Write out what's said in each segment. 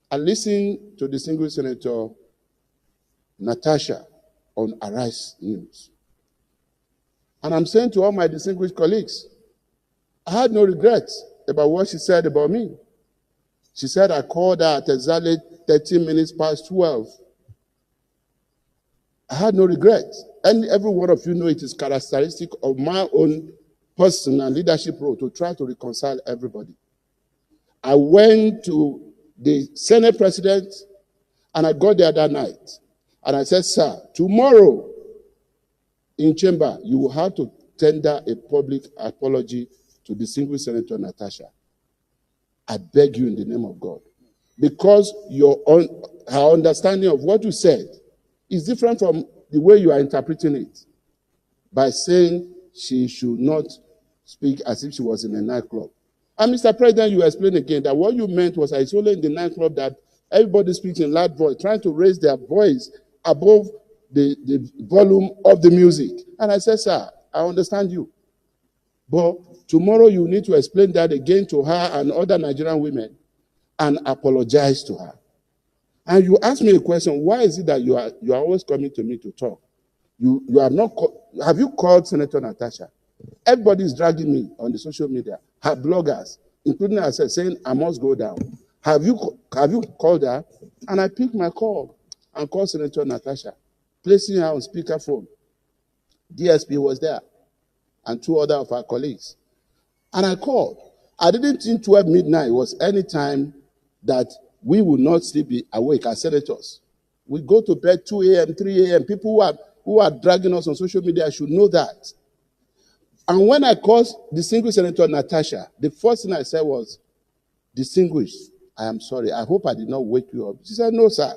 I listened to distinguished Senator Natasha on Arise News. And I'm saying to all my distinguished colleagues, I had no regrets about what she said about me. She said I called her at exactly 13 minutes past 12. I had no regrets. And every one of you know it is characteristic of my own person and leadership role to try to reconcile everybody. I went to the Senate President and I got there that night. And I said, sir, tomorrow in chamber, you will have to tender a public apology to distinguished Senator Natasha. I beg you in the name of God. Because her understanding of what you said is different from the way you are interpreting it. By saying she should not speak as if she was in a nightclub. And Mr. President, you explained again that what you meant was that it's only in the nightclub that everybody speaks in loud voice, trying to raise their voice above the volume of the music. And I said, sir, I understand you. But tomorrow you need to explain that again to her and other Nigerian women and apologize to her. And you asked me a question, why is it that you are always coming to me to talk? You have not have you called Senator Natasha? Everybody is dragging me on the social media, her bloggers, including herself, saying I must go down. Have you called her? And I picked my call and called Senator Natasha, placing her on speakerphone. DSP was there and two other of our colleagues. And I called. I didn't think 12 midnight was any time that we would not still be awake as senators. We go to bed 2 a.m., 3 a.m. People who are dragging us on social media should know that. And when I called distinguished Senator Natasha, the first thing I said was, distinguished, I am sorry. I hope I did not wake you up. She said, no, sir.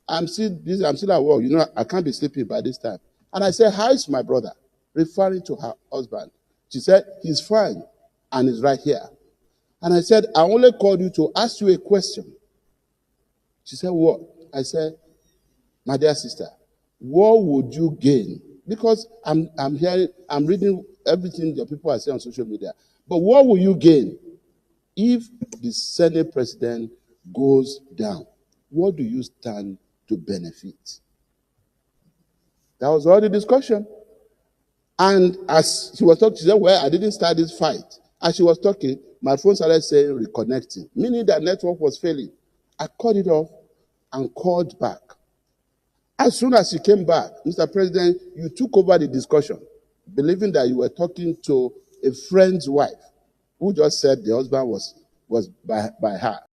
I'm still at work. You know, I can't be sleeping by this time. And I said, how is my brother? Referring to her husband. She said, he's fine and he's right here. And I said, I only called you to ask you a question. She said, what? I said, my dear sister, what would you gain? Because I'm reading everything that people are saying on social media. But what will you gain if the Senate President goes down? What do you stand to benefit? That was all the discussion. And as she was talking, she said, well, I didn't start this fight. As she was talking, my phone started saying reconnecting, meaning that network was failing. I cut it off and called back. As soon as she came back, Mr. President, you took over the discussion, believing that you were talking to a friend's wife who just said the husband was by her.